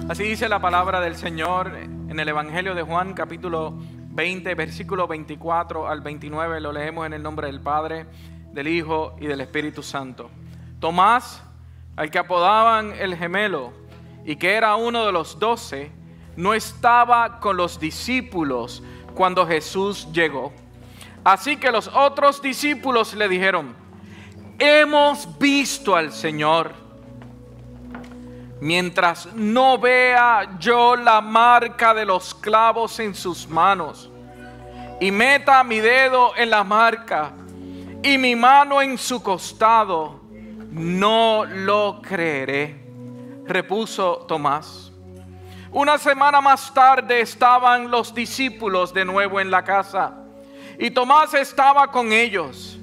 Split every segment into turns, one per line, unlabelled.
Así dice la palabra del Señor en el Evangelio de Juan, capítulo 20, versículo 24 al 29. Lo leemos en el nombre del Padre, del Hijo y del Espíritu Santo. Tomás, al que apodaban el gemelo y que era uno de los 12, no estaba con los discípulos cuando Jesús llegó. Así que los otros discípulos le dijeron: hemos visto al Señor. Mientras no vea yo la marca de los clavos en sus manos, y meta mi dedo en la marca y mi mano en su costado, no lo creeré, repuso Tomás. Una semana más tarde estaban los discípulos de nuevo en la casa, y Tomás estaba con ellos.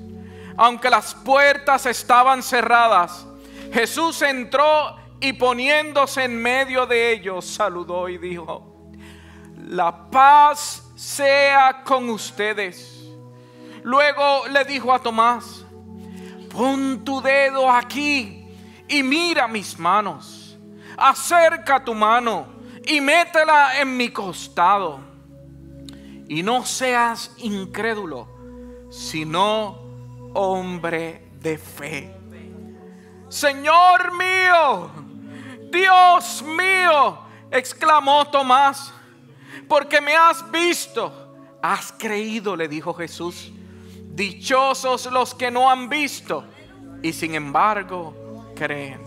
Aunque las puertas estaban cerradas, Jesús entró y poniéndose en medio de ellos, saludó y dijo: la paz sea con ustedes. Luego le dijo a Tomás: pon tu dedo aquí y mira mis manos. Acerca tu mano y métela en mi costado. Y no seas incrédulo, sino hombre de fe. Señor mío, Dios mío, exclamó Tomás, porque me has visto, has creído, le dijo Jesús. Dichosos los que no han visto y sin embargo creen.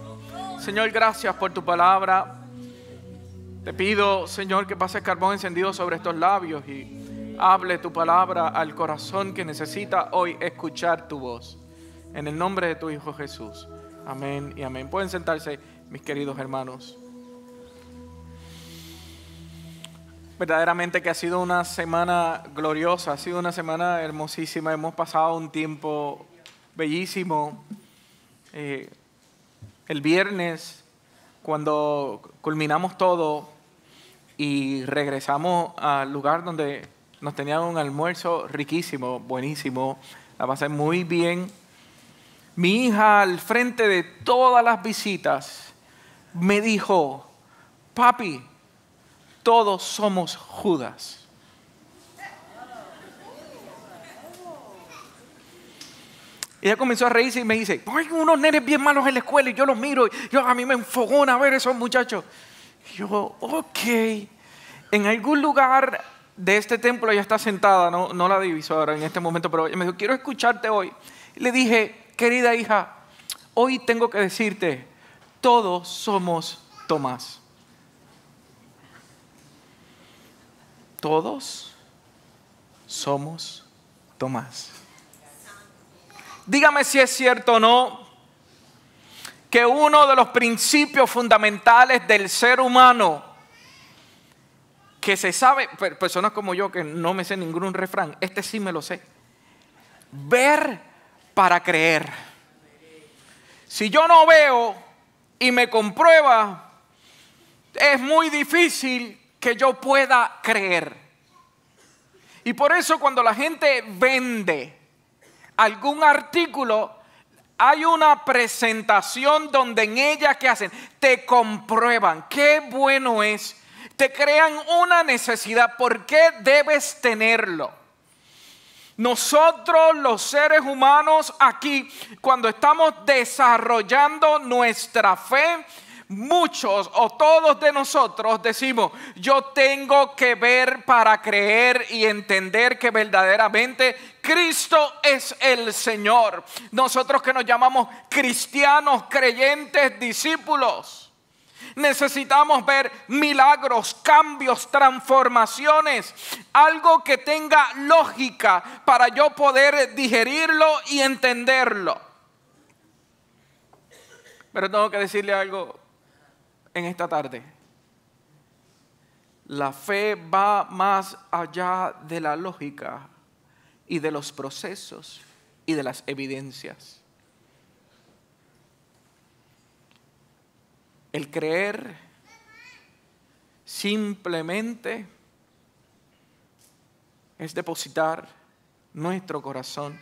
Señor, gracias por tu palabra. Te pido, Señor, que pases carbón encendido sobre estos labios y hable tu palabra al corazón que necesita hoy escuchar tu voz. En el nombre de tu Hijo Jesús. Amén y amén. Pueden sentarse, mis queridos hermanos. Verdaderamente que ha sido una semana gloriosa, ha sido una semana hermosísima. Hemos pasado un tiempo bellísimo. El viernes, cuando culminamos todo y regresamos al lugar donde nos tenían un almuerzo riquísimo, buenísimo, la pasé muy bien. Mi hija, al frente de todas las visitas, me dijo: papi, todos somos Judas. Ella comenzó a reírse y me dice: hay unos nenes bien malos en la escuela y yo los miro, a mí me enfogona ver esos muchachos. Y yo, ok. En algún lugar de este templo ella está sentada, no la diviso ahora en este momento, pero ella me dijo: quiero escucharte hoy. Y le dije: querida hija, hoy tengo que decirte, todos somos Tomás. Todos somos Tomás. Dígame si es cierto o no que uno de los principios fundamentales del ser humano, que se sabe, personas como yo que no me sé ningún refrán, este sí me lo sé: ver para creer. Si yo no veo y me comprueba, es muy difícil que yo pueda creer. Y por eso cuando la gente vende algún artículo, hay una presentación donde en ella, ¿qué hacen? Te comprueban qué bueno es, te crean una necesidad, ¿por qué debes tenerlo? Nosotros los seres humanos aquí, cuando estamos desarrollando nuestra fe, muchos o todos de nosotros decimos: yo tengo que ver para creer y entender que verdaderamente Cristo es el Señor. Nosotros que nos llamamos cristianos, creyentes, discípulos, necesitamos ver milagros, cambios, transformaciones, algo que tenga lógica para yo poder digerirlo y entenderlo. Pero tengo que decirle algo en esta tarde. La fe va más allá de la lógica y de los procesos y de las evidencias. El creer simplemente es depositar nuestro corazón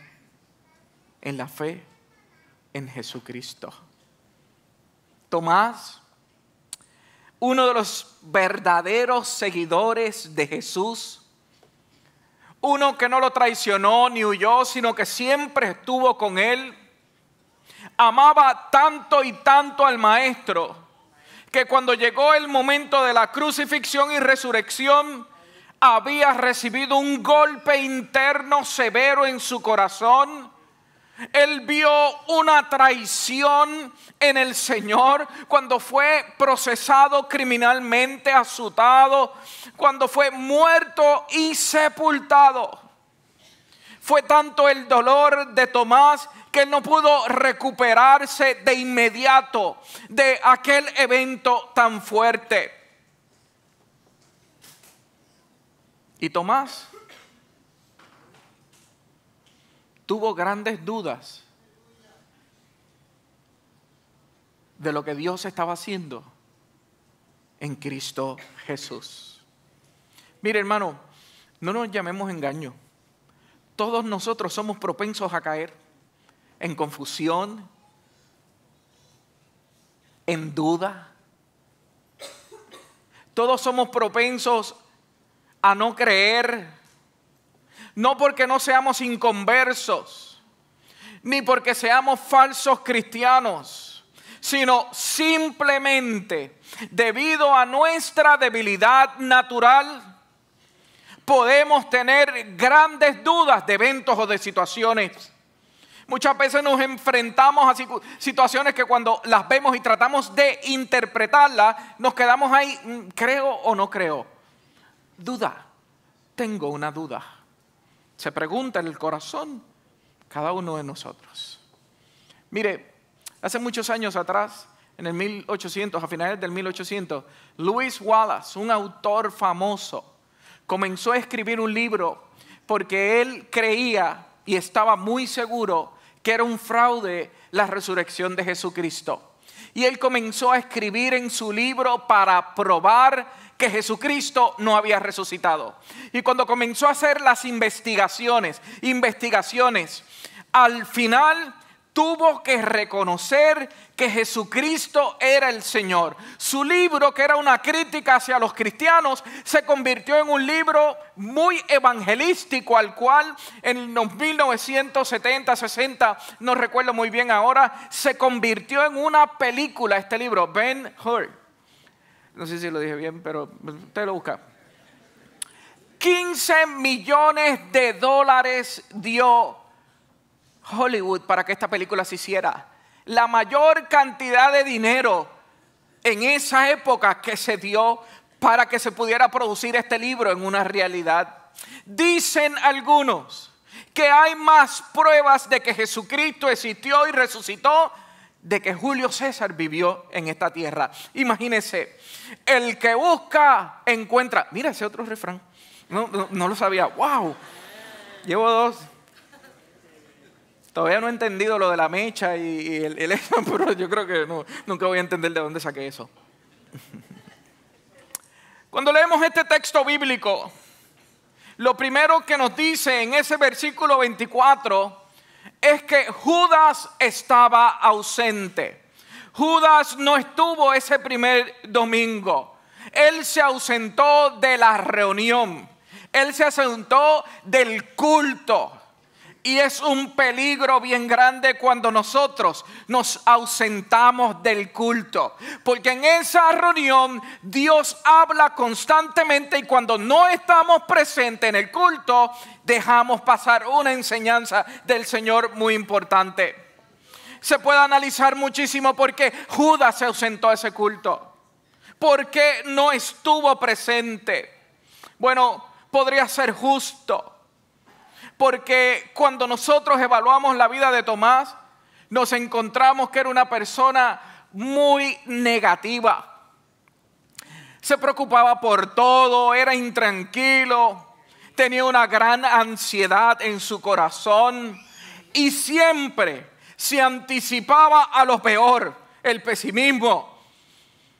en la fe en Jesucristo. Tomás, uno de los verdaderos seguidores de Jesús. Uno que no lo traicionó ni huyó, sino que siempre estuvo con él. Amaba tanto y tanto al Maestro, que cuando llegó el momento de la crucifixión y resurrección, había recibido un golpe interno severo en su corazón. Él vio una traición en el Señor cuando fue procesado criminalmente, azotado, cuando fue muerto y sepultado. Fue tanto el dolor de Tomás que él no pudo recuperarse de inmediato de aquel evento tan fuerte. Y Tomás tuvo grandes dudas de lo que Dios estaba haciendo en Cristo Jesús. Mire, hermano, no nos llamemos engaño. Todos nosotros somos propensos a caer en confusión, en duda. Todos somos propensos a no creer, no porque no seamos inconversos, ni porque seamos falsos cristianos, sino simplemente debido a nuestra debilidad natural, podemos tener grandes dudas de eventos o de situaciones. Muchas veces nos enfrentamos a situaciones que cuando las vemos y tratamos de interpretarlas, nos quedamos ahí, ¿creo o no creo? Duda, tengo una duda. Se pregunta en el corazón cada uno de nosotros. Mire, hace muchos años atrás, en el 1800, a finales del 1800, Lewis Wallace, un autor famoso, comenzó a escribir un libro porque él creía y estaba muy seguro que era un fraude la resurrección de Jesucristo. Y él comenzó a escribir en su libro para probar que Jesucristo no había resucitado. Y cuando comenzó a hacer las investigaciones, al final tuvo que reconocer que Jesucristo era el Señor. Su libro, que era una crítica hacia los cristianos, se convirtió en un libro muy evangelístico, al cual en los 1970, 60, no recuerdo muy bien ahora, se convirtió en una película este libro, Ben-Hur. No sé si lo dije bien, pero usted lo busca. 15 millones de dólares dio Hollywood para que esta película se hiciera. La mayor cantidad de dinero en esa época que se dio para que se pudiera producir este libro en una realidad. Dicen algunos que hay más pruebas de que Jesucristo existió y resucitó de que Julio César vivió en esta tierra. Imagínense, el que busca encuentra. Mira ese otro refrán, no lo sabía. Wow, llevo 2. Todavía no he entendido lo de la mecha y el pero yo creo que nunca voy a entender de dónde saqué eso. Cuando leemos este texto bíblico, lo primero que nos dice en ese versículo 24 es que Judas estaba ausente. Judas no estuvo ese primer domingo. Él se ausentó de la reunión. Él se ausentó del culto. Y es un peligro bien grande cuando nosotros nos ausentamos del culto. Porque en esa reunión Dios habla constantemente y cuando no estamos presentes en el culto, dejamos pasar una enseñanza del Señor muy importante. Se puede analizar muchísimo por qué Judas se ausentó de ese culto. ¿Por qué no estuvo presente? Bueno, podría ser justo. Porque cuando nosotros evaluamos la vida de Tomás, nos encontramos que era una persona muy negativa. Se preocupaba por todo, era intranquilo, tenía una gran ansiedad en su corazón y siempre se anticipaba a lo peor, el pesimismo.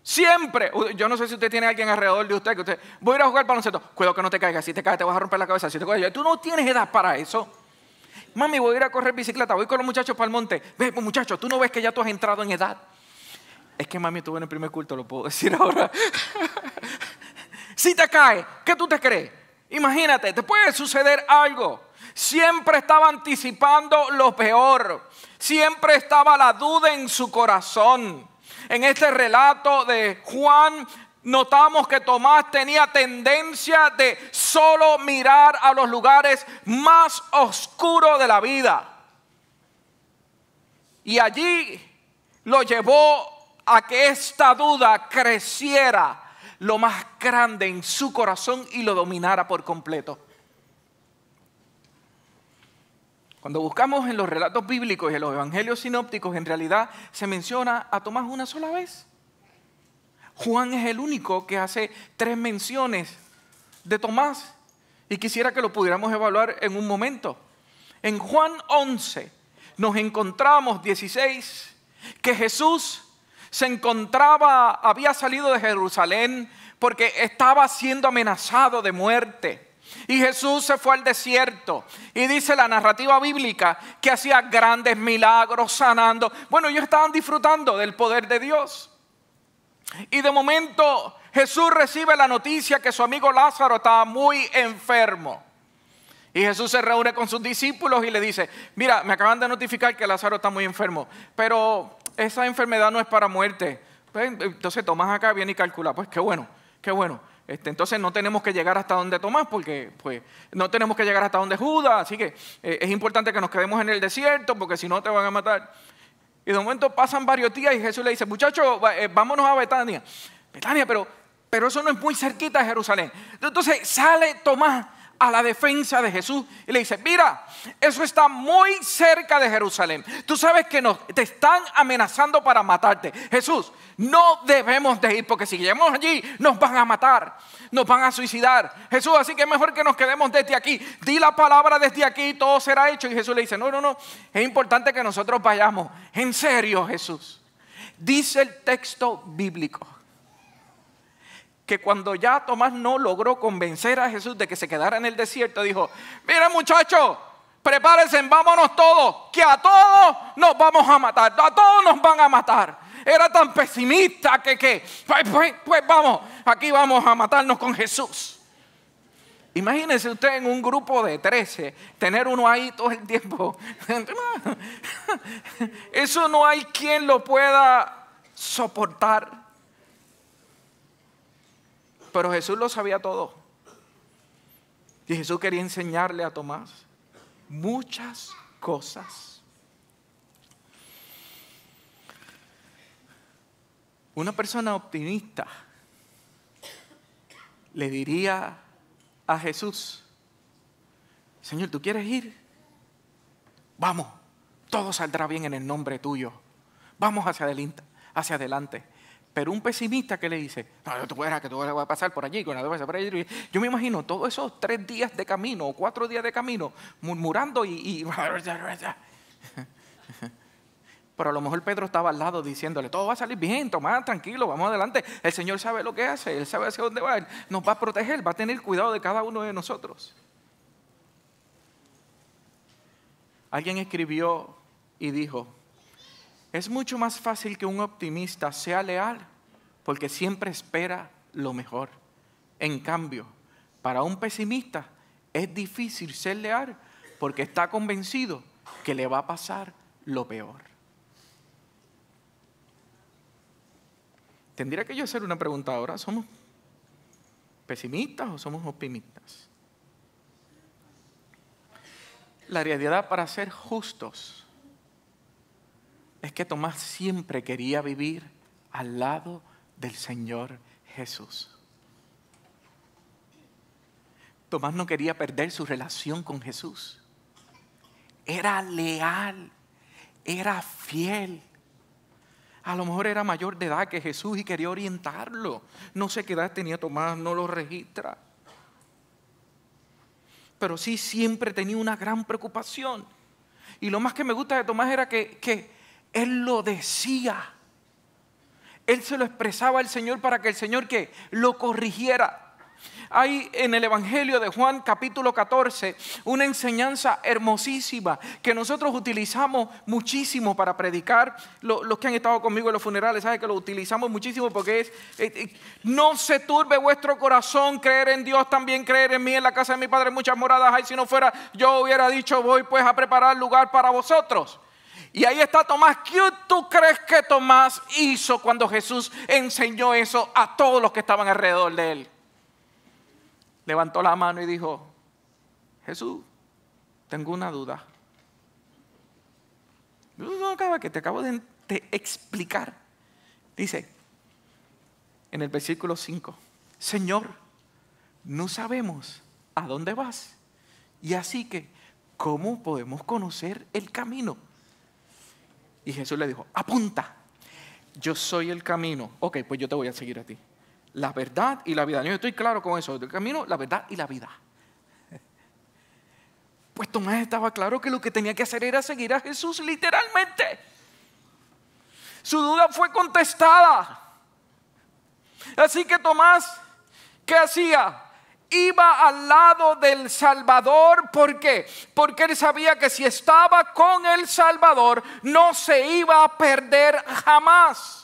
Siempre, yo no sé si usted tiene a alguien alrededor de usted que usted, voy a ir a jugar baloncesto, cuidado que no te caigas, si te caes te vas a romper la cabeza, si te caes, tú no tienes edad para eso. Mami, voy a ir a correr bicicleta, voy con los muchachos para el monte. Ve, muchacho, tú no ves que ya tú has entrado en edad. Es que mami estuvo en el primer culto, lo puedo decir ahora. Si te cae, ¿qué tú te crees? Imagínate, te puede suceder algo. Siempre estaba anticipando lo peor. Siempre estaba la duda en su corazón. En este relato de Juan, notamos que Tomás tenía tendencia de solo mirar a los lugares más oscuros de la vida. Y allí lo llevó a que esta duda creciera lo más grande en su corazón y lo dominara por completo. Cuando buscamos en los relatos bíblicos y en los evangelios sinópticos, en realidad se menciona a Tomás una sola vez. Juan es el único que hace 3 menciones de Tomás y quisiera que lo pudiéramos evaluar en un momento. En Juan 11 nos encontramos 16 que Jesús había salido de Jerusalén porque estaba siendo amenazado de muerte. Y Jesús se fue al desierto. Y dice la narrativa bíblica que hacía grandes milagros sanando. Bueno, ellos estaban disfrutando del poder de Dios. Y de momento Jesús recibe la noticia que su amigo Lázaro estaba muy enfermo. Y Jesús se reúne con sus discípulos y le dice: mira, me acaban de notificar que Lázaro está muy enfermo, pero esa enfermedad no es para muerte. Pues, entonces Tomás acá viene y calcula: pues qué bueno, qué bueno. Entonces no tenemos que llegar hasta donde Tomás, porque pues, no tenemos que llegar hasta donde Judas, así que es importante que nos quedemos en el desierto, porque si no te van a matar. Y de momento pasan varios días y Jesús le dice: muchachos, vámonos a Betania. Betania, pero eso no es muy cerquita de Jerusalén. Entonces sale Tomás a la defensa de Jesús y le dice: mira, eso está muy cerca de Jerusalén. Tú sabes que te están amenazando para matarte. Jesús, no debemos de ir, porque si llegamos allí nos van a matar, nos van a suicidar. Jesús, así que es mejor que nos quedemos desde aquí. Di la palabra desde aquí y todo será hecho. Y Jesús le dice: no, es importante que nosotros vayamos. En serio, Jesús. Dice el texto bíblico que cuando ya Tomás no logró convencer a Jesús de que se quedara en el desierto, dijo: mira, muchachos, prepárense, vámonos todos, que a todos nos vamos a matar, a todos nos van a matar. Era tan pesimista que pues vamos, aquí vamos a matarnos con Jesús. Imagínese usted en un grupo de 13, tener uno ahí todo el tiempo. Eso no hay quien lo pueda soportar. Pero Jesús lo sabía todo. Y Jesús quería enseñarle a Tomás muchas cosas. Una persona optimista le diría a Jesús: Señor, ¿tú quieres ir? Vamos, todo saldrá bien en el nombre tuyo. Vamos hacia adelante. Pero un pesimista que le dice: no, tú verás que tú vas a pasar por allí, por allí. Yo me imagino todos esos 3 días de camino o 4 días de camino murmurando y pero a lo mejor Pedro estaba al lado diciéndole: todo va a salir bien, Tomás, tranquilo, vamos adelante. El Señor sabe lo que hace, Él sabe hacia dónde va, Él nos va a proteger, va a tener cuidado de cada uno de nosotros. Alguien escribió y dijo: es mucho más fácil que un optimista sea leal porque siempre espera lo mejor. En cambio, para un pesimista es difícil ser leal porque está convencido que le va a pasar lo peor. Tendría que yo hacer una pregunta ahora: ¿somos pesimistas o somos optimistas? La realidad, para ser justos, es que Tomás siempre quería vivir al lado del Señor Jesús. Tomás no quería perder su relación con Jesús. Era leal, era fiel. A lo mejor era mayor de edad que Jesús y quería orientarlo. No sé qué edad tenía Tomás, no lo registra. Pero sí siempre tenía una gran preocupación. Y lo más que me gusta de Tomás era que él lo decía. Él se lo expresaba al Señor para que el Señor lo corrigiera. Hay en el Evangelio de Juan capítulo 14 una enseñanza hermosísima que nosotros utilizamos muchísimo para predicar. Los que han estado conmigo en los funerales saben que lo utilizamos muchísimo porque es no se turbe vuestro corazón, creer en Dios, también creer en mí. En la casa de mi Padre muchas moradas hay, si no fuera yo hubiera dicho voy pues a preparar lugar para vosotros. Y ahí está Tomás. ¿Qué tú crees que Tomás hizo cuando Jesús enseñó eso a todos los que estaban alrededor de él? Levantó la mano y dijo: Jesús, tengo una duda. No acaba, que te acabo de explicar. Dice en el versículo 5: Señor, no sabemos a dónde vas, y así que ¿cómo podemos conocer el camino? Y Jesús le dijo: apunta, yo soy el camino. Ok, pues yo te voy a seguir a ti. La verdad y la vida. Yo estoy claro con eso. El camino, la verdad y la vida. Pues Tomás estaba claro que lo que tenía que hacer era seguir a Jesús literalmente. Su duda fue contestada. Así que Tomás, ¿qué hacía? Iba al lado del Salvador. ¿Por qué? Porque él sabía que si estaba con el Salvador no se iba a perder jamás.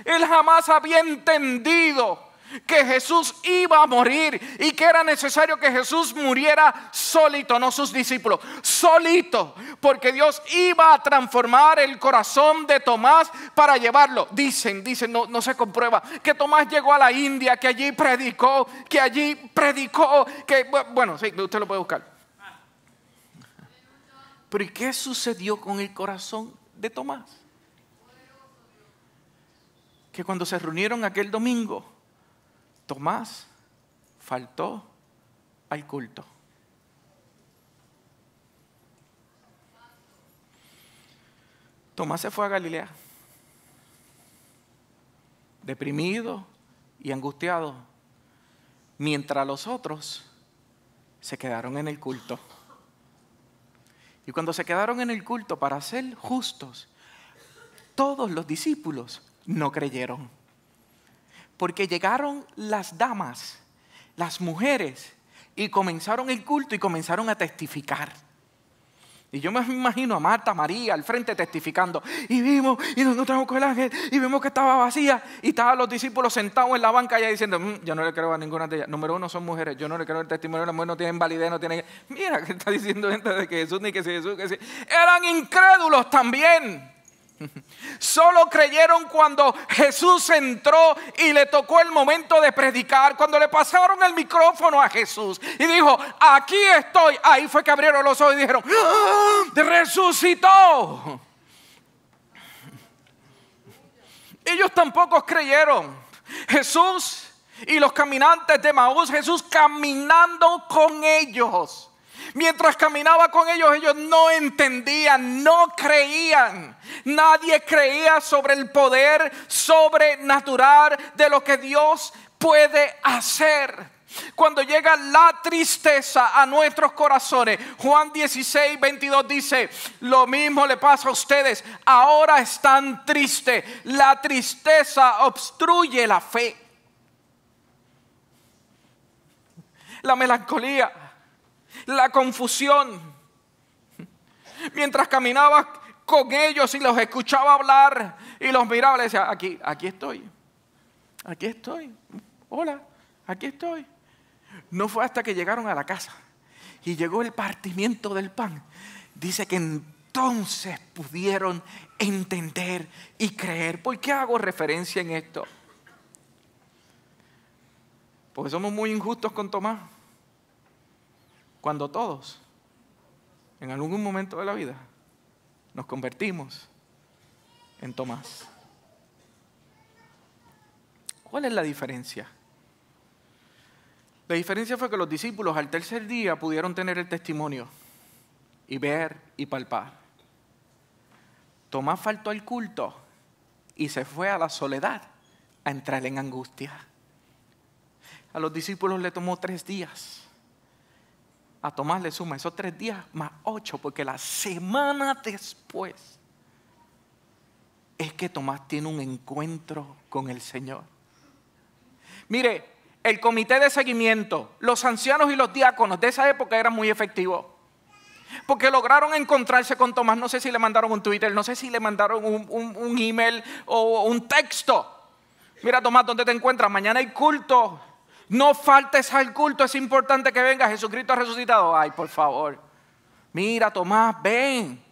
Él jamás había entendido que Jesús iba a morir y que era necesario que Jesús muriera solito, no sus discípulos, solito, porque Dios iba a transformar el corazón de Tomás para llevarlo. Dicen, no se comprueba, que Tomás llegó a la India, que allí predicó, que bueno, sí, usted lo puede buscar. Pero ¿y qué sucedió con el corazón de Tomás? Que cuando se reunieron aquel domingo, Tomás faltó al culto. Tomás se fue a Galilea, deprimido y angustiado, mientras los otros se quedaron en el culto. Y cuando se quedaron en el culto, para ser justos, todos los discípulos no creyeron. Porque llegaron las damas, las mujeres, y comenzaron el culto y comenzaron a testificar. Y yo me imagino a Marta, María al frente testificando. Y vimos, y nos encontramos con el ángel, y vimos que estaba vacía. Y estaban los discípulos sentados en la banca allá diciendo: yo no le creo a ninguna de ellas. Número uno, son mujeres. Yo no le creo el testimonio de las mujeres, no tienen validez, no tienen... Mira que está diciendo gente de que Jesús, ni que si Jesús, que si... Eran incrédulos también. Solo creyeron cuando Jesús entró y le tocó el momento de predicar, cuando le pasaron el micrófono a Jesús y dijo: aquí estoy. Ahí fue que abrieron los ojos y dijeron: ¡ah! ¡Resucitó! Ellos tampoco creyeron. Jesús y los caminantes de Maús, Jesús caminando con ellos. Mientras caminaba con ellos, ellos no entendían, no creían. Nadie creía sobre el poder sobrenatural de lo que Dios puede hacer. Cuando llega la tristeza a nuestros corazones, Juan 16, 22 dice: lo mismo le pasa a ustedes. Ahora están tristes. La tristeza obstruye la fe. La melancolía, la confusión. Mientras caminaba con ellos y los escuchaba hablar y los miraba, le decía: aquí estoy, hola, aquí estoy. No fue hasta que llegaron a la casa y llegó el partimiento del pan, dice que entonces pudieron entender y creer. ¿Por qué hago referencia en esto? Porque somos muy injustos con Tomás. Cuando todos, en algún momento de la vida, nos convertimos en Tomás. ¿Cuál es la diferencia? La diferencia fue que los discípulos al tercer día pudieron tener el testimonio y ver y palpar. Tomás faltó al culto y se fue a la soledad a entrar en angustia. A los discípulos le tomó 3 días. A Tomás le suma esos 3 días más 8, porque la semana después es que Tomás tiene un encuentro con el Señor. Mire, el comité de seguimiento, los ancianos y los diáconos de esa época eran muy efectivos. Porque lograron encontrarse con Tomás. No sé si le mandaron un Twitter, no sé si le mandaron un email o un texto. Mira, Tomás, ¿dónde te encuentras? Mañana hay culto. No faltes al culto, es importante que venga. Jesucristo ha resucitado. Ay, por favor. Mira, Tomás, ven.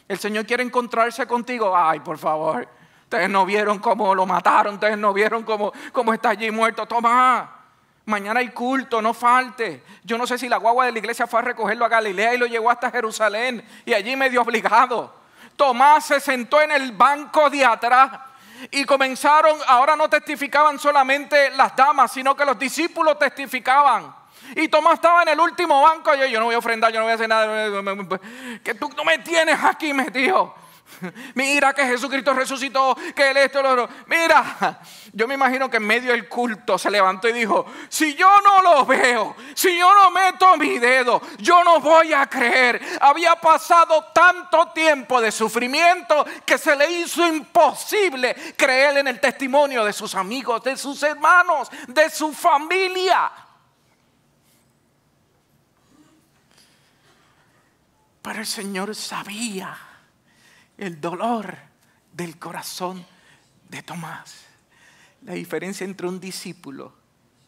El Señor quiere encontrarse contigo. Ay, por favor. Ustedes no vieron cómo lo mataron. Ustedes no vieron cómo está allí muerto. Tomás, mañana hay culto, no falte. Yo no sé si la guagua de la iglesia fue a recogerlo a Galilea y lo llevó hasta Jerusalén. Y allí medio obligado. Tomás se sentó en el banco de atrás. Y comenzaron, ahora no testificaban solamente las damas, sino que los discípulos testificaban. Y Tomás estaba en el último banco. Yo no voy a ofrendar, yo no voy a hacer nada. Que tú no me tienes aquí metido. Mira que Jesucristo resucitó, que él esto, lo otro. Mira, yo me imagino que en medio del culto se levantó y dijo: si yo no lo veo, si yo no meto mi dedo, yo no voy a creer. Había pasado tanto tiempo de sufrimiento que se le hizo imposible creer en el testimonio de sus amigos, de sus hermanos, de su familia. Pero el Señor sabía el dolor del corazón de Tomás. La diferencia entre un discípulo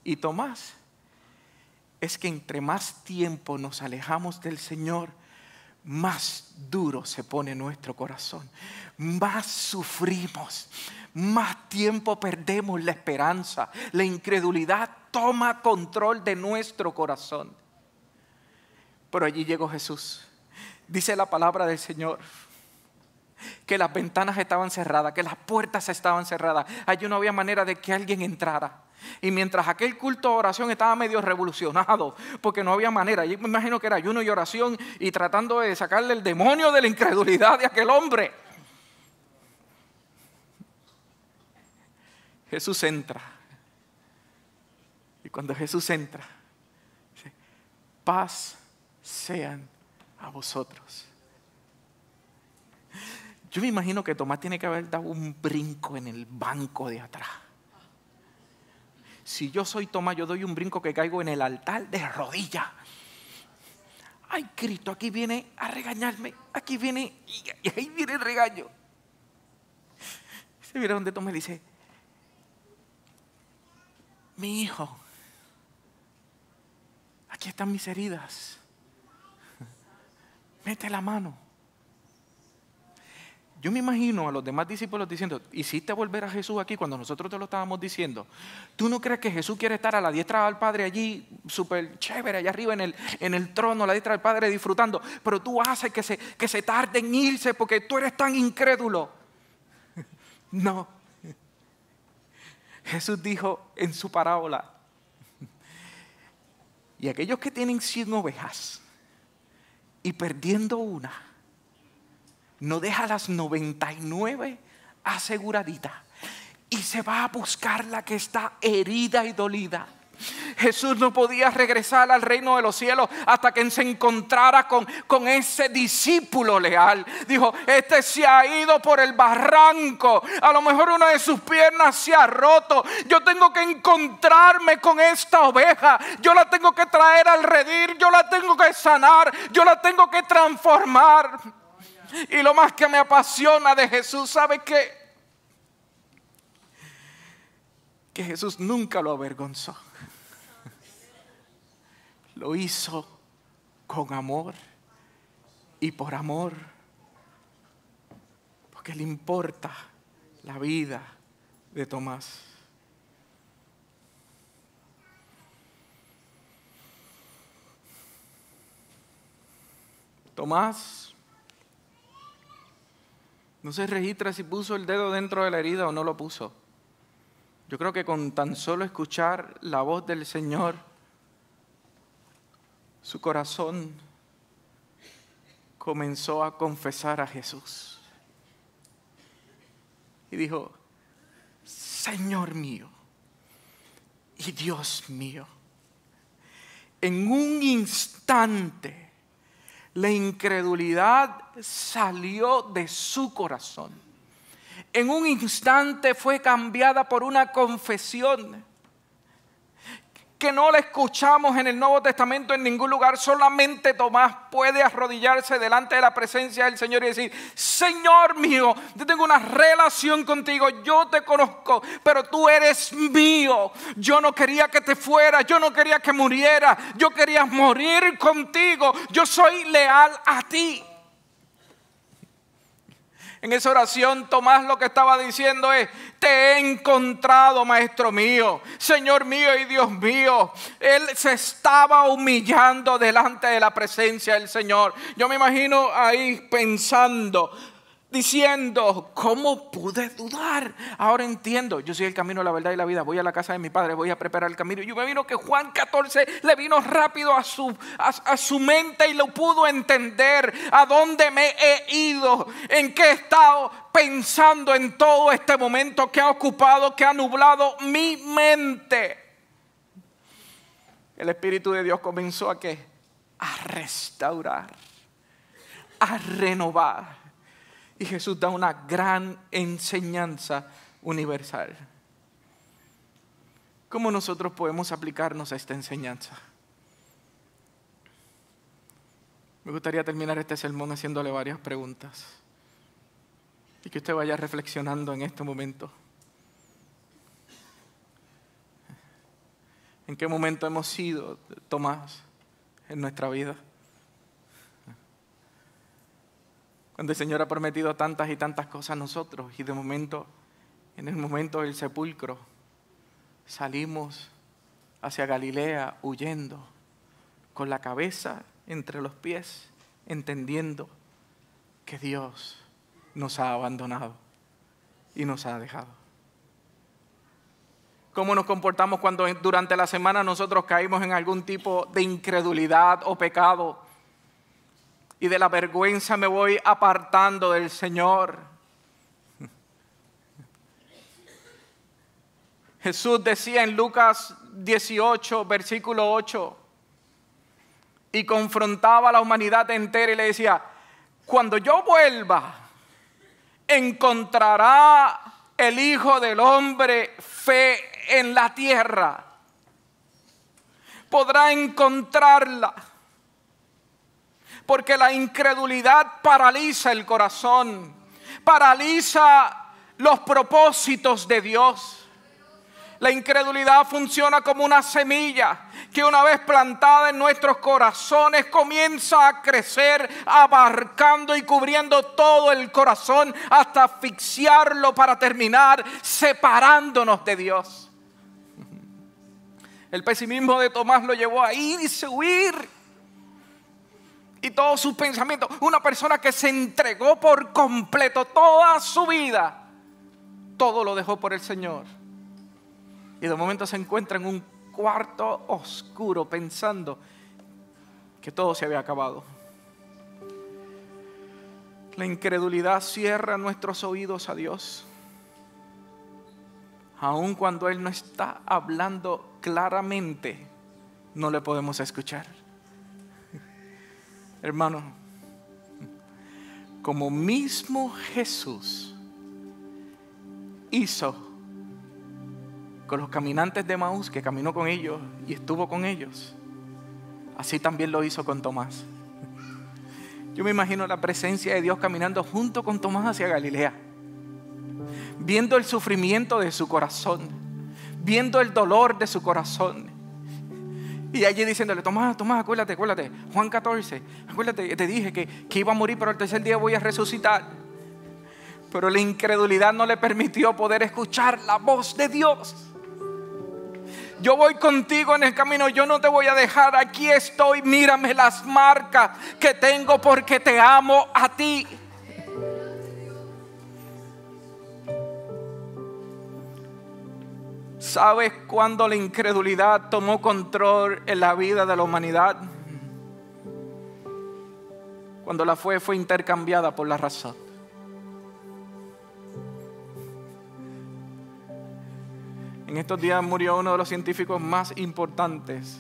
y Tomás es que entre más tiempo nos alejamos del Señor, más duro se pone nuestro corazón, más sufrimos, más tiempo perdemos la esperanza, la incredulidad toma control de nuestro corazón. Pero allí llegó Jesús. Dice la palabra del Señor que las ventanas estaban cerradas, que las puertas estaban cerradas. Allí no había manera de que alguien entrara. Y mientras aquel culto de oración estaba medio revolucionado, porque no había manera, yo me imagino que era ayuno y oración y tratando de sacarle el demonio de la incredulidad de aquel hombre. Jesús entra. Y cuando Jesús entra, dice: paz sean a vosotros. Yo me imagino que Tomás tiene que haber dado un brinco en el banco de atrás. Si yo soy Tomás, yo doy un brinco que caigo en el altar de rodillas. Ay, Cristo, aquí viene a regañarme. Aquí viene, y ahí viene el regaño. Se mira donde Tomás le dice: mi hijo, aquí están mis heridas. Mete la mano. Yo me imagino a los demás discípulos diciendo: ¿hiciste volver a Jesús aquí cuando nosotros te lo estábamos diciendo? ¿Tú no crees que Jesús quiere estar a la diestra del Padre allí, súper chévere, allá arriba en el trono, a la diestra del Padre disfrutando? Pero tú haces que se tarde en irse porque tú eres tan incrédulo. No. Jesús dijo en su parábola: y aquellos que tienen 100 ovejas y perdiendo una, no deja las 99 aseguraditas y se va a buscar la que está herida y dolida. Jesús no podía regresar al reino de los cielos hasta que se encontrara con ese discípulo leal. Dijo: este se ha ido por el barranco, a lo mejor una de sus piernas se ha roto. Yo tengo que encontrarme con esta oveja, yo la tengo que traer al redil, yo la tengo que sanar, yo la tengo que transformar. Y lo más que me apasiona de Jesús, ¿sabe qué? Que Jesús nunca lo avergonzó. Lo hizo con amor y por amor, porque le importa la vida de Tomás. Tomás no se registra si puso el dedo dentro de la herida o no lo puso. Yo creo que con tan solo escuchar la voz del Señor, su corazón comenzó a confesar a Jesús. Y dijo: Señor mío y Dios mío. En un instante, la incredulidad salió de su corazón. En un instante fue cambiada por una confesión que no la escuchamos en el Nuevo Testamento en ningún lugar. Solamente Tomás puede arrodillarse delante de la presencia del Señor y decir: Señor mío, yo tengo una relación contigo, yo te conozco, pero tú eres mío. Yo no quería que te fueras, yo no quería que murieras, yo quería morir contigo, yo soy leal a ti. En esa oración Tomás lo que estaba diciendo es: te he encontrado, maestro mío, Señor mío y Dios mío. Él se estaba humillando delante de la presencia del Señor. Yo me imagino ahí pensando, diciendo: ¿cómo pude dudar? Ahora entiendo, yo soy el camino, la verdad y la vida. Voy a la casa de mi padre, voy a preparar el camino. Yo me imagino que Juan 14 le vino rápido a su mente y lo pudo entender. ¿A dónde me he ido? ¿En qué he estado pensando en todo este momento que ha ocupado, que ha nublado mi mente? El Espíritu de Dios comenzó a ¿qué? A restaurar, a renovar. Y Jesús da una gran enseñanza universal. ¿Cómo nosotros podemos aplicarnos a esta enseñanza? Me gustaría terminar este sermón haciéndole varias preguntas. Y que usted vaya reflexionando en este momento. ¿En qué momento hemos sido Tomás en nuestra vida? Cuando el Señor ha prometido tantas y tantas cosas a nosotros y de momento, en el momento del sepulcro, salimos hacia Galilea huyendo, con la cabeza entre los pies, entendiendo que Dios nos ha abandonado y nos ha dejado. ¿Cómo nos comportamos cuando durante la semana nosotros caímos en algún tipo de incredulidad o pecado? Y de la vergüenza me voy apartando del Señor. Jesús decía en Lucas 18, versículo 8, y confrontaba a la humanidad entera y le decía: cuando yo vuelva, ¿encontrará el Hijo del Hombre fe en la tierra? ¿Podrá encontrarla? Porque la incredulidad paraliza el corazón, paraliza los propósitos de Dios. La incredulidad funciona como una semilla que una vez plantada en nuestros corazones comienza a crecer, abarcando y cubriendo todo el corazón hasta asfixiarlo para terminar separándonos de Dios. El pesimismo de Tomás lo llevó a irse, huir. Y todos sus pensamientos, una persona que se entregó por completo toda su vida, todo lo dejó por el Señor. Y de momento se encuentra en un cuarto oscuro pensando que todo se había acabado. La incredulidad cierra nuestros oídos a Dios. Aun cuando Él no está hablando claramente, no le podemos escuchar. Hermano, como mismo Jesús hizo con los caminantes de Emaús, que caminó con ellos y estuvo con ellos, así también lo hizo con Tomás. Yo me imagino la presencia de Dios caminando junto con Tomás hacia Galilea, viendo el sufrimiento de su corazón, viendo el dolor de su corazón. Y allí diciéndole: Tomás, acuérdate, Juan 14, acuérdate, te dije que iba a morir, pero al tercer día voy a resucitar. Pero la incredulidad no le permitió poder escuchar la voz de Dios. Yo voy contigo en el camino, yo no te voy a dejar, aquí estoy, mírame las marcas que tengo porque te amo a ti. ¿Sabes cuándo la incredulidad tomó control en la vida de la humanidad? Cuando la fe fue intercambiada por la razón. En estos días murió uno de los científicos más importantes.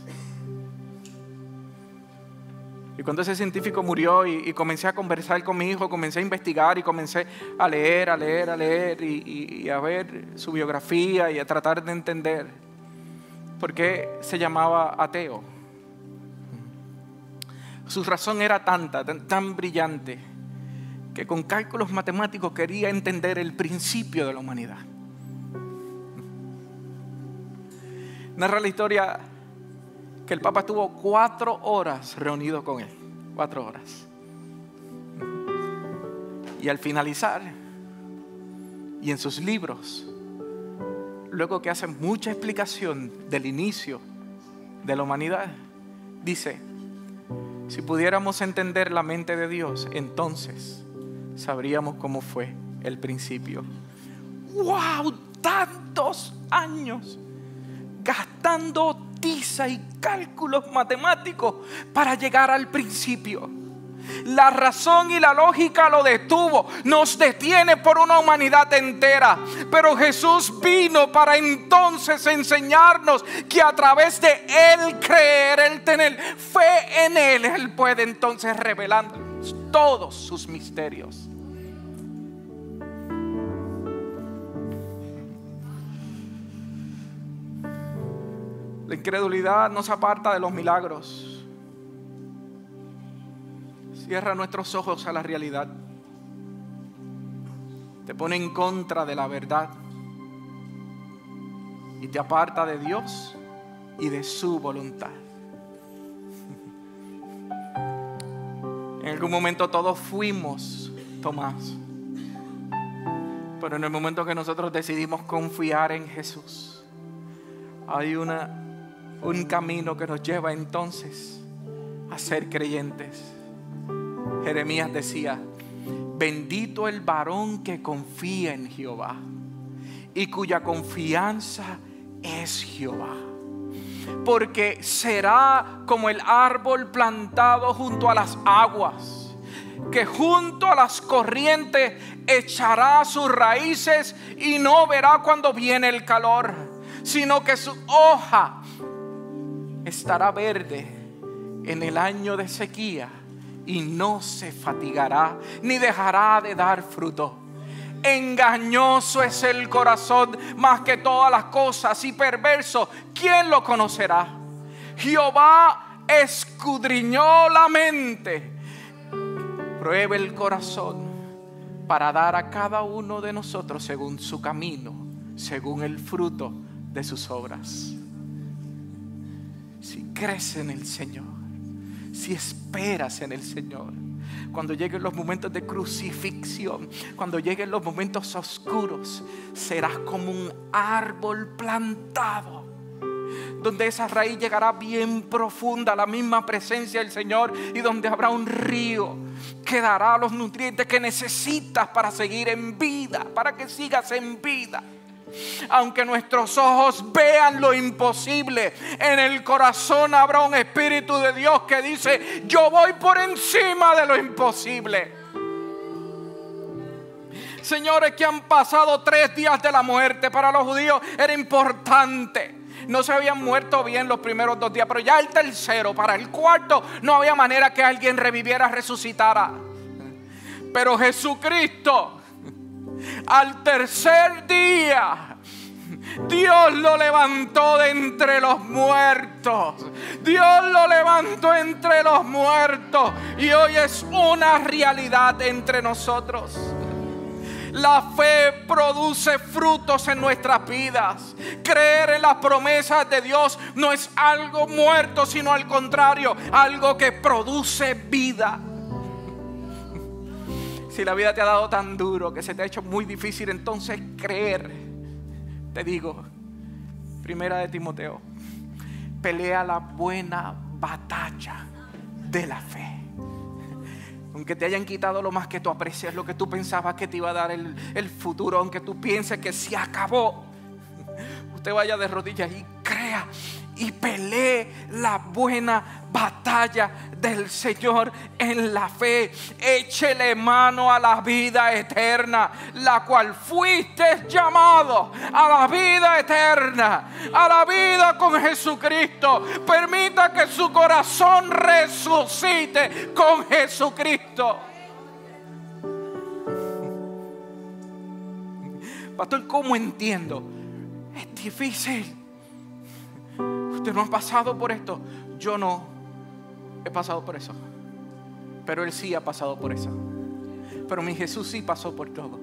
Y cuando ese científico murió y comencé a conversar con mi hijo, comencé a investigar y comencé a leer y a ver su biografía y a tratar de entender. ¿Por qué se llamaba ateo? Su razón era tan brillante, que con cálculos matemáticos quería entender el principio de la humanidad. Narra la historia que el Papa estuvo 4 horas reunido con él. 4 horas. Y al finalizar, y en sus libros, luego que hace mucha explicación del inicio de la humanidad, dice: si pudiéramos entender la mente de Dios, entonces sabríamos cómo fue el principio. ¡Wow! Tantos años gastando tiza y cálculos matemáticos para llegar al principio. La razón y la lógica lo detuvo, nos detiene por una humanidad entera. Pero Jesús vino para entonces enseñarnos que a través de Él creer, el tener fe en Él puede entonces revelar todos sus misterios. La incredulidad nos aparta de los milagros. Cierra nuestros ojos a la realidad. Te pone en contra de la verdad. Y te aparta de Dios y de su voluntad. En algún momento todos fuimos Tomás. Pero en el momento que nosotros decidimos confiar en Jesús, hay un camino que nos lleva entonces a ser creyentes. Jeremías decía: bendito el varón que confía en Jehová y cuya confianza es Jehová, porque será como el árbol plantado junto a las aguas, que junto a las corrientes echará sus raíces y no verá cuando viene el calor, sino que su hoja estará verde en el año de sequía y no se fatigará ni dejará de dar fruto. Engañoso es el corazón más que todas las cosas y perverso, ¿quién lo conocerá? Jehová escudriñó la mente, prueba el corazón, para dar a cada uno de nosotros según su camino, según el fruto de sus obras. Si crees en el Señor, si esperas en el Señor, cuando lleguen los momentos de crucifixión, cuando lleguen los momentos oscuros, serás como un árbol plantado, donde esa raíz llegará bien profunda a la misma presencia del Señor, y donde habrá un río que dará los nutrientes que necesitas para seguir en vida, para que sigas en vida. Aunque nuestros ojos vean lo imposible, en el corazón habrá un Espíritu de Dios que dice: yo voy por encima de lo imposible. Señores, que han pasado 3 días de la muerte. Para los judíos era importante. No se habían muerto bien los primeros 2 días, pero ya el tercero, para el cuarto, no había manera que alguien reviviera, resucitara. Pero Jesucristo, al tercer día, Dios lo levantó de entre los muertos. Dios lo levantó entre los muertos y hoy es una realidad entre nosotros. La fe produce frutos en nuestras vidas. Creer en las promesas de Dios no es algo muerto, sino al contrario, algo que produce vida. Si la vida te ha dado tan duro que se te ha hecho muy difícil entonces creer, te digo, 1 de Timoteo, pelea la buena batalla de la fe. Aunque te hayan quitado lo más que tú aprecias, lo que tú pensabas que te iba a dar el futuro, aunque tú pienses que se acabó, usted vaya de rodillas y crea y pelee la buena batalla del Señor en la fe. Échele mano a la vida eterna, la cual fuiste llamado a la vida eterna, a la vida con Jesucristo. Permita que su corazón resucite con Jesucristo. Pastor, ¿cómo entiendo? Es difícil. Usted no ha pasado por esto. Yo no he pasado por eso. Pero Él sí ha pasado por eso. Pero mi Jesús sí pasó por todo.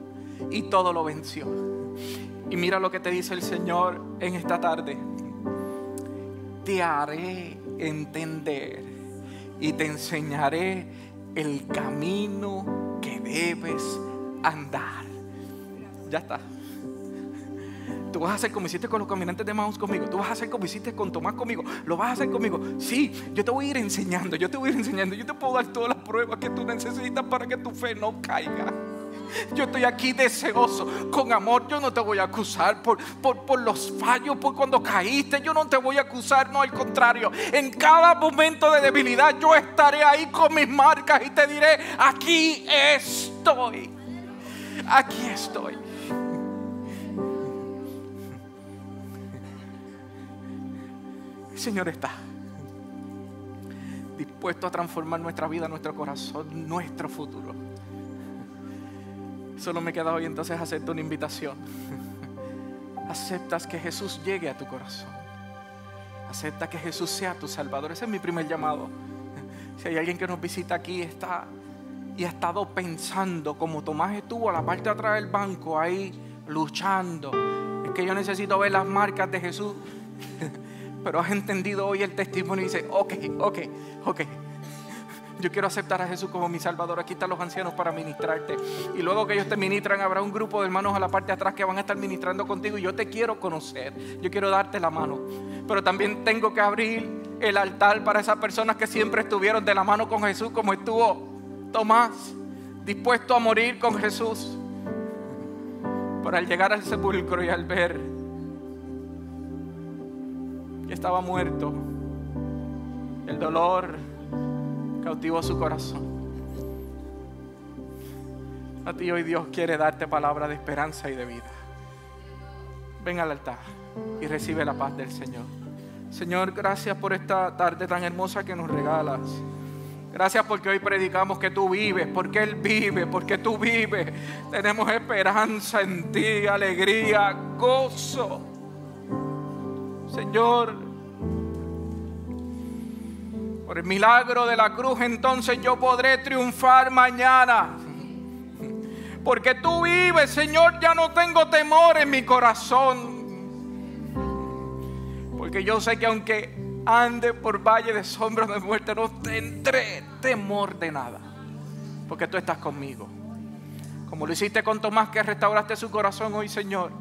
Y todo lo venció. Y mira lo que te dice el Señor en esta tarde. Te haré entender y te enseñaré el camino que debes andar. Ya está. Tú vas a hacer como hiciste con los caminantes de Emaús conmigo. Tú vas a hacer como hiciste con Tomás conmigo. Lo vas a hacer conmigo. Sí, yo te voy a ir enseñando. Yo te puedo dar todas las pruebas que tú necesitas para que tu fe no caiga. Yo estoy aquí deseoso, con amor. Yo no te voy a acusar por los fallos, por cuando caíste. Yo no te voy a acusar, no, al contrario. En cada momento de debilidad yo estaré ahí con mis marcas y te diré: aquí estoy. Aquí estoy. El Señor está dispuesto a transformar nuestra vida, nuestro corazón, nuestro futuro. Solo me queda hoy entonces hacerte una invitación. Aceptas que Jesús llegue a tu corazón. Acepta que Jesús sea tu Salvador. Ese es mi primer llamado. Si hay alguien que nos visita aquí y ha estado pensando como Tomás estuvo a la parte de atrás del banco ahí luchando, es que yo necesito ver las marcas de Jesús. Pero has entendido hoy el testimonio y dices: ok. Yo quiero aceptar a Jesús como mi Salvador. Aquí están los ancianos para ministrarte. Y luego que ellos te ministran, habrá un grupo de hermanos a la parte de atrás que van a estar ministrando contigo. Y yo te quiero conocer. Yo quiero darte la mano. Pero también tengo que abrir el altar para esas personas que siempre estuvieron de la mano con Jesús, como estuvo Tomás, dispuesto a morir con Jesús. Pero al llegar al sepulcro y al ver que estaba muerto, el dolor cautivó su corazón. A ti hoy Dios quiere darte palabra de esperanza y de vida. Ven al altar y recibe la paz del Señor. Señor, gracias por esta tarde tan hermosa que nos regalas. Gracias porque hoy predicamos que tú vives, porque Él vive, porque tú vives. Tenemos esperanza en ti, alegría, gozo. Señor, por el milagro de la cruz, entonces yo podré triunfar mañana. Porque tú vives, Señor, ya no tengo temor en mi corazón. Porque yo sé que aunque ande por valle de sombras de muerte, no tendré temor de nada. Porque tú estás conmigo. Como lo hiciste con Tomás, que restauraste su corazón hoy, Señor,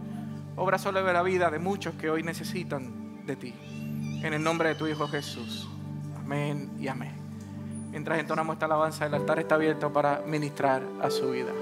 obra sobre la vida de muchos que hoy necesitan de ti. En el nombre de tu Hijo Jesús. Amén y amén. Mientras entonamos esta alabanza, el altar está abierto para ministrar a su vida.